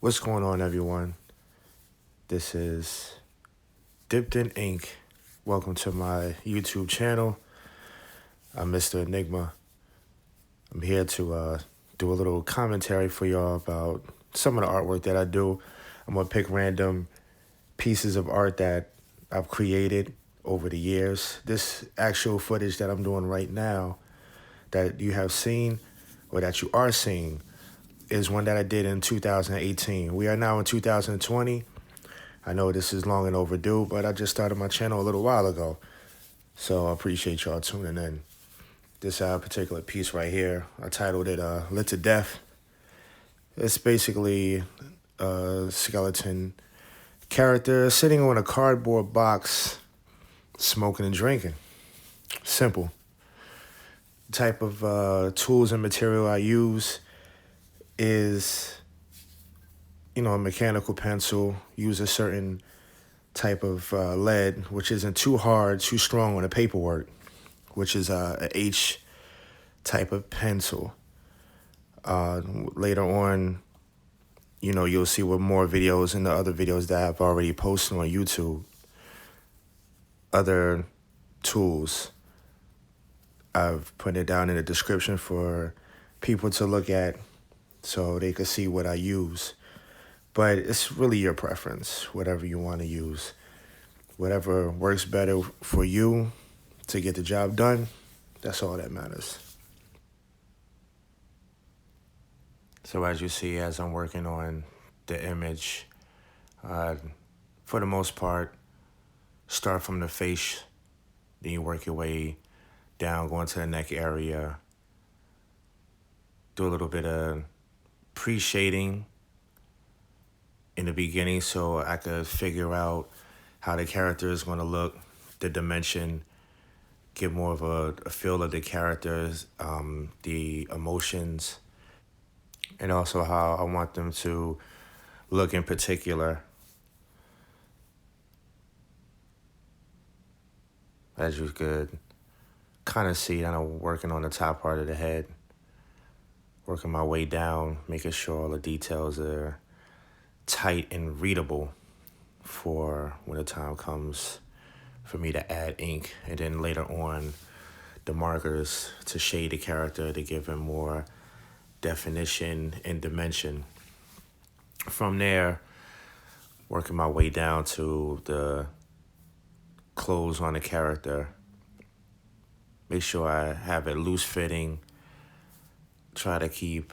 What's going on, everyone? This is Dipped in Ink. Welcome to my YouTube channel. I'm Mr. Enigma. I'm here to do a little commentary for y'all about some of the artwork that I do. I'm going to pick random pieces of art that I've created over the years. This actual footage that I'm doing right now that you have seen or that you are seeing is one that I did in 2018. We are now in 2020. I know this is long and overdue, but I just started my channel a little while ago. So I appreciate y'all tuning in. This particular piece right here, I titled it Lit to Death. It's basically a skeleton character sitting on a cardboard box, smoking and drinking. Simple. The type of tools and material I use is, a mechanical pencil. Use a certain type of lead, which isn't too hard, too strong on the paperwork, which is a H type of pencil. Later on, you'll see with more videos and the other videos that I've already posted on YouTube. Other tools, I've put it down in the description for people to look at so they can see what I use. But it's really your preference, whatever you want to use. Whatever works better for you to get the job done, that's all that matters. So as you see, as I'm working on the image, for the most part, start from the face, then you work your way down, going to the neck area. Do a little bit of pre-shading in the beginning so I could figure out how the character is going to look, the dimension, get more of a feel of the characters, the emotions, and also how I want them to look in particular. As you could kind of see, I'm working on the top part of the head, working my way down, making sure all the details are tight and readable for when the time comes for me to add ink. And then later on, the markers to shade the character to give him more definition and dimension. From there, working my way down to the clothes on the character. Make sure I have it loose fitting. Try to keep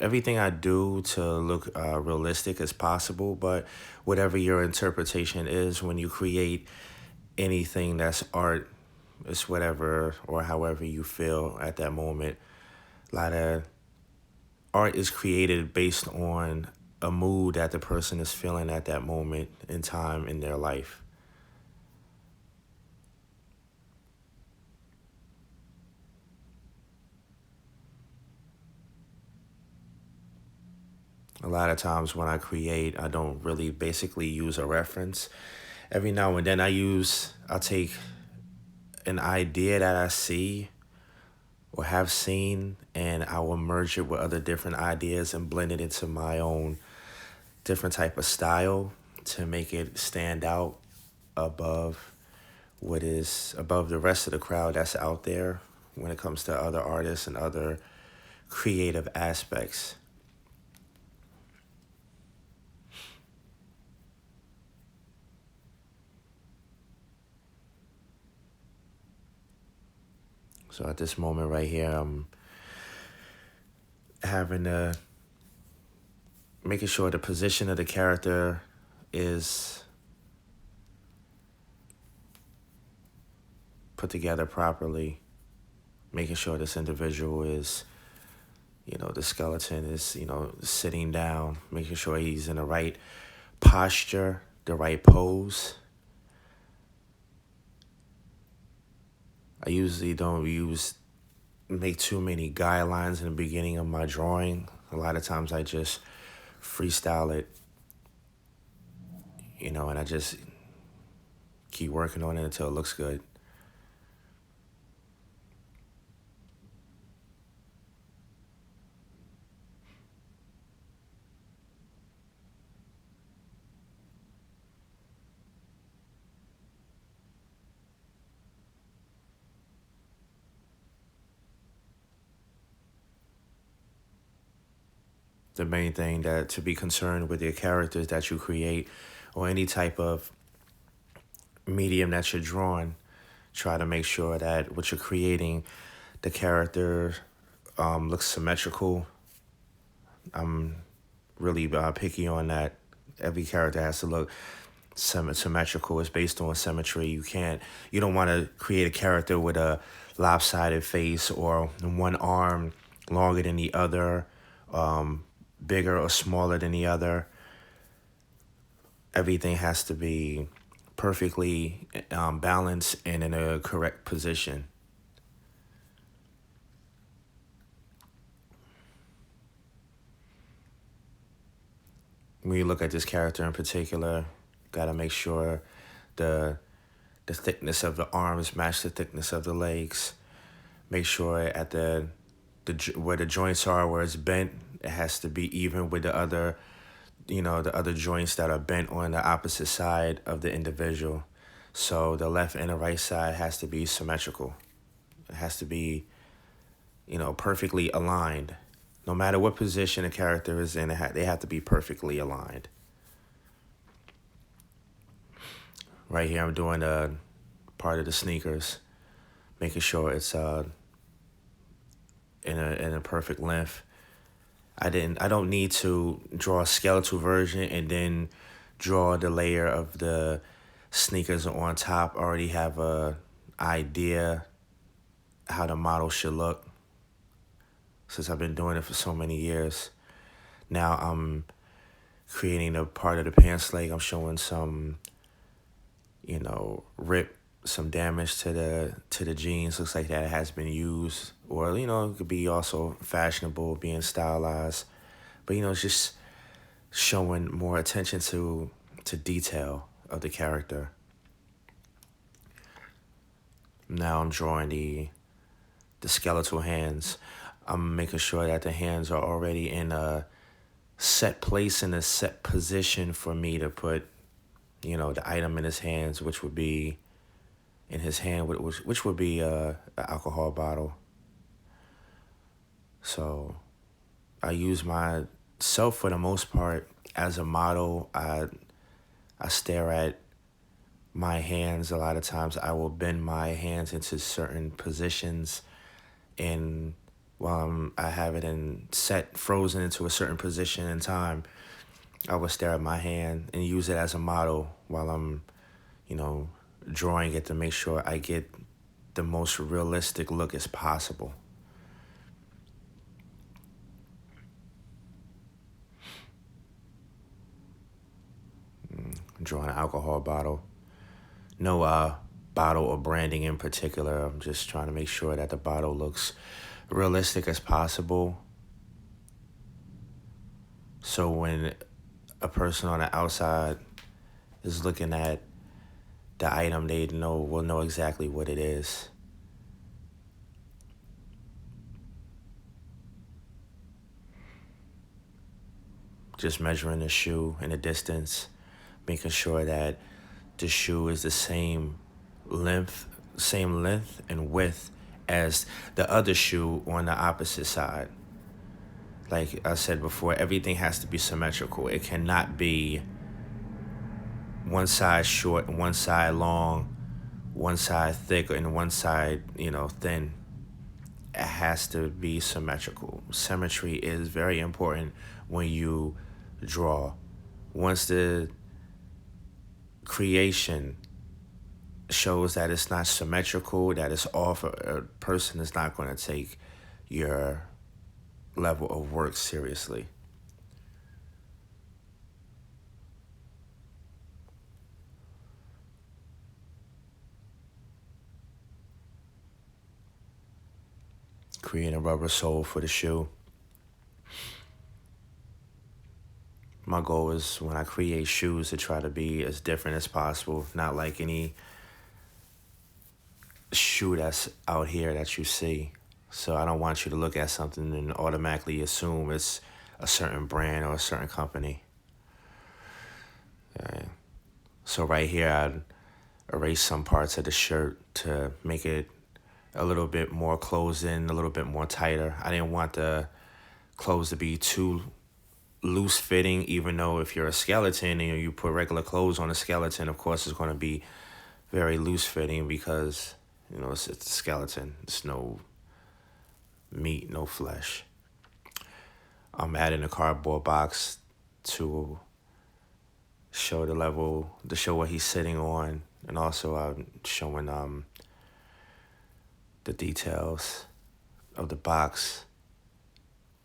everything I do to look realistic as possible, but whatever your interpretation is when you create anything that's art, it's whatever or however you feel at that moment. A lot of art is created based on a mood that the person is feeling at that moment in time in their life. A lot of times when I create, I don't really basically use a reference. Every now and then I'll take an idea that I see or have seen, and I will merge it with other different ideas and blend it into my own different type of style to make it stand out above the rest of the crowd that's out there when it comes to other artists and other creative aspects. So at this moment right here, I'm making sure the position of the character is put together properly, making sure this individual is, the skeleton is, sitting down, making sure he's in the right posture, the right pose. I usually don't make too many guidelines in the beginning of my drawing. A lot of times I just freestyle it, and I just keep working on it until it looks good. The main thing that to be concerned with your characters that you create or any type of medium that you're drawing, try to make sure that what you're creating, the character looks symmetrical. I'm really picky on that. Every character has to look symmetrical. It's based on symmetry. You don't want to create a character with a lopsided face or one arm longer than the other, bigger or smaller than the other. Everything has to be perfectly balanced and in a correct position. When you look at this character in particular, gotta make sure the thickness of the arms match the thickness of the legs. Make sure at the where the joints are, where it's bent, it has to be even with the other, the other joints that are bent on the opposite side of the individual. So the left and the right side has to be symmetrical. It has to be, perfectly aligned. No matter what position a character is in, they have to be perfectly aligned. Right here, I'm doing a part of the sneakers, making sure it's in a perfect length. I don't need to draw a skeletal version and then draw the layer of the sneakers on top. I already have a idea how the model should look since I've been doing it for so many years. Now I'm creating a part of the pants leg. I'm showing some, rip, some damage to the jeans. Looks like that has been used, or it could be also fashionable, being stylized. But it's just showing more attention to detail of the character. Now I'm drawing the skeletal hands. I'm making sure that the hands are already in a set place, in a set position for me to put, the item in his hands, which would be in his hand, which would be an alcohol bottle. So I use myself for the most part as a model. I stare at my hands. A lot of times I will bend my hands into certain positions, and while I have it frozen into a certain position in time, I will stare at my hand and use it as a model while I'm, drawing it to make sure I get the most realistic look as possible. Drawing an alcohol bottle. No bottle or branding in particular. I'm just trying to make sure that the bottle looks realistic as possible. So when a person on the outside is looking at the item, they will know exactly what it is. Just measuring the shoe in the distance, making sure that the shoe is the same length and width as the other shoe on the opposite side. Like I said before, everything has to be symmetrical. It cannot be one side short and one side long, one side thick and one side, thin. It has to be symmetrical. Symmetry is very important when you draw. Once the creation shows that it's not symmetrical, that it's off, a person is not going to take your level of work seriously. Create a rubber sole for the shoe. My goal is when I create shoes to try to be as different as possible, not like any shoe that's out here that you see. So I don't want you to look at something and automatically assume it's a certain brand or a certain company. Okay. So right here, I'd erase some parts of the shirt to make it a little bit more closed in, a little bit more tighter. I didn't want the clothes to be too loose fitting, even though if you're a skeleton and you put regular clothes on a skeleton, of course it's going to be very loose fitting because, it's a skeleton. It's no meat, no flesh. I'm adding a cardboard box to show to show what he's sitting on, and also I'm showing the details of the box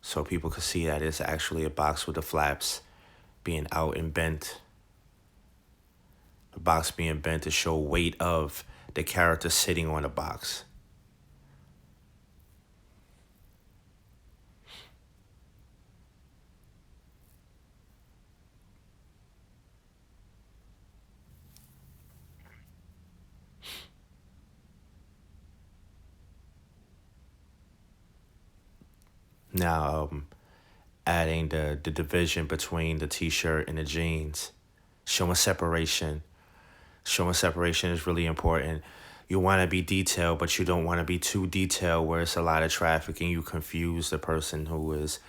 so people can see that it's actually a box with the flaps being out and bent. The box being bent to show weight of the character sitting on the box. Now, adding the division between the t-shirt and the jeans, showing separation. Showing separation is really important. You want to be detailed, but you don't want to be too detailed where it's a lot of traffic and you confuse the person who is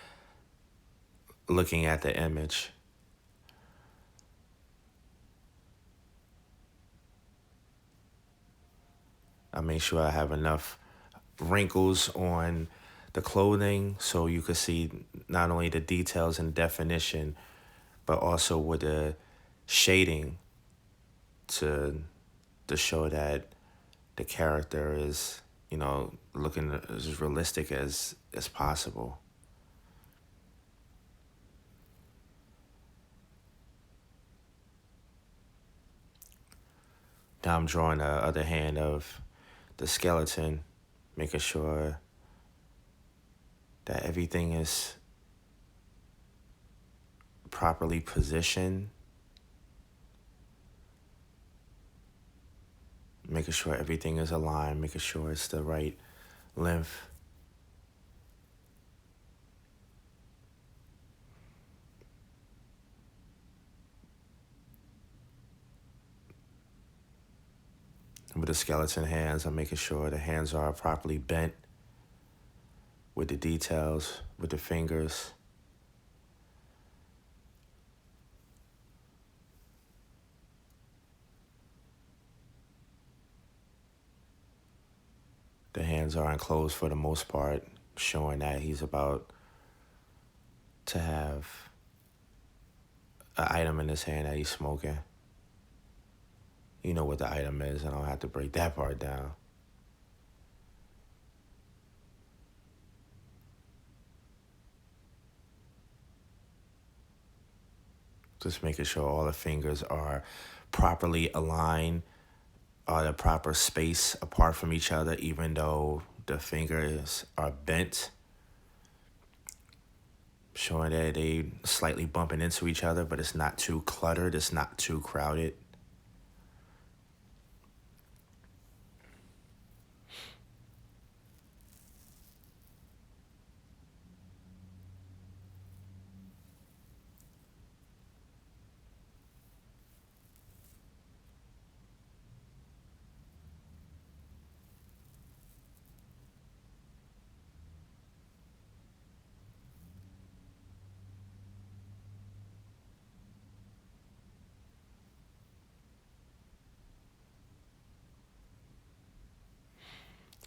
looking at the image. I make sure I have enough wrinkles on the clothing so you could see not only the details and definition, but also with the shading to show that the character is, looking as realistic as possible. Now I'm drawing the other hand of the skeleton, making sure that everything is properly positioned, making sure everything is aligned, making sure it's the right length. With the skeleton hands, I'm making sure the hands are properly bent with the details, with the fingers. The hands are enclosed for the most part, showing that he's about to have an item in his hand that he's smoking. You know what the item is, and I don't have to break that part down. Just making sure all the fingers are properly aligned, are the proper space apart from each other, even though the fingers are bent. Showing that they slightly bumping into each other, but it's not too cluttered, it's not too crowded.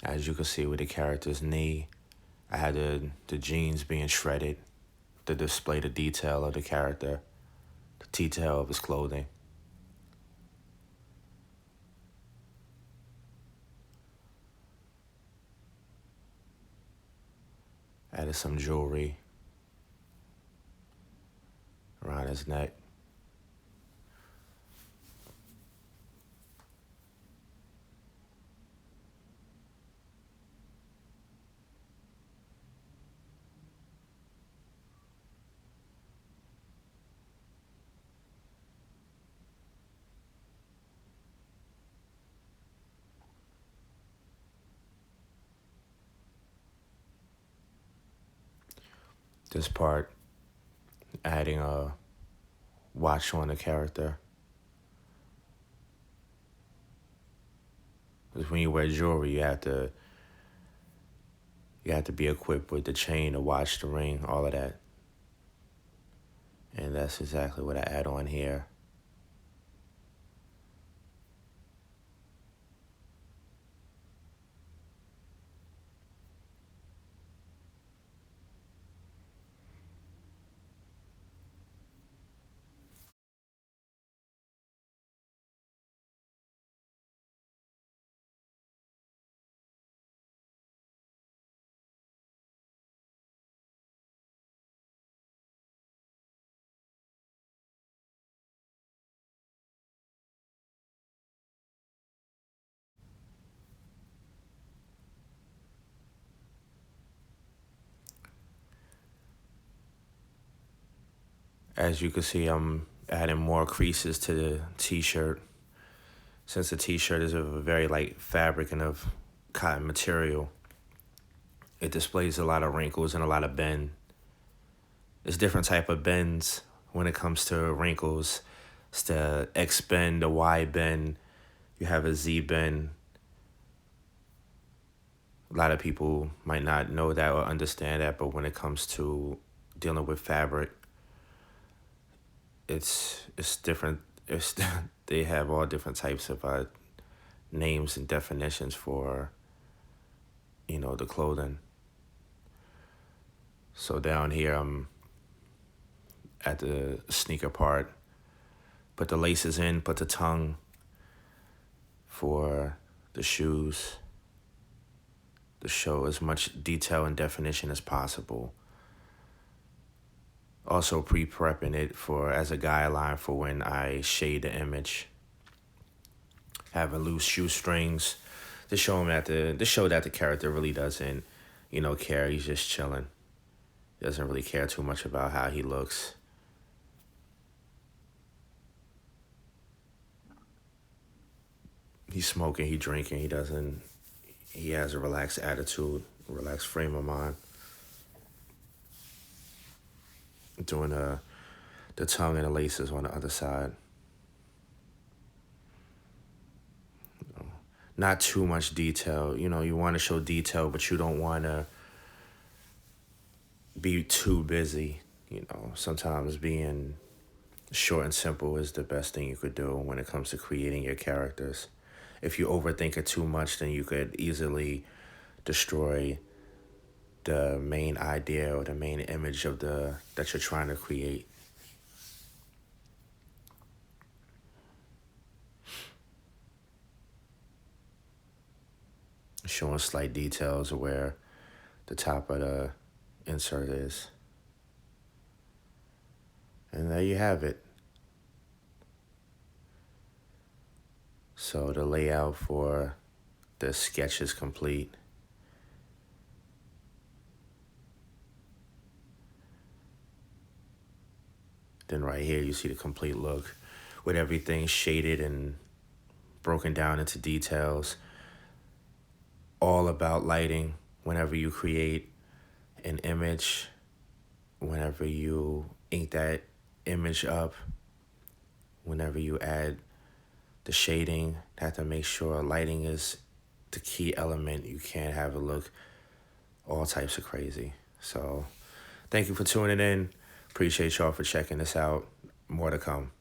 As you can see with the character's knee, I had the jeans being shredded to display the detail of the character, the detail of his clothing. Added some jewelry around his neck. This part, adding a watch on the character. Because when you wear jewelry, you have to be equipped with the chain, the watch, the ring, all of that. And that's exactly what I add on here. As you can see, I'm adding more creases to the t-shirt. Since the t-shirt is of a very light fabric and of cotton material, it displays a lot of wrinkles and a lot of bend. There's different type of bends when it comes to wrinkles. It's the X bend, the Y bend. You have a Z bend. A lot of people might not know that or understand that, but when it comes to dealing with fabric, it's different. It's they have all different types of names and definitions for the clothing. So down here I'm at the sneaker part. Put the laces in. Put the tongue for the shoes to show as much detail and definition as possible. Also pre-prepping it for as a guideline for when I shade the image. Having loose shoestrings to show that the character really doesn't, care. He's just chilling. He doesn't really care too much about how he looks. He's smoking, he drinking, he has a relaxed attitude, relaxed frame of mind. Doing the tongue and the laces on the other side. Not too much detail. You want to show detail, but you don't want to be too busy. Sometimes being short and simple is the best thing you could do when it comes to creating your characters. If you overthink it too much, then you could easily destroy the main idea or the main image that you're trying to create. Showing slight details of where the top of the insert is. And there you have it. So the layout for the sketch is complete. Then right here you see the complete look with everything shaded and broken down into details. All about lighting. Whenever you create an image, whenever you ink that image up, whenever you add the shading, have to make sure lighting is the key element. You can't have it look all types of crazy. So thank you for tuning in. Appreciate y'all for checking this out. More to come.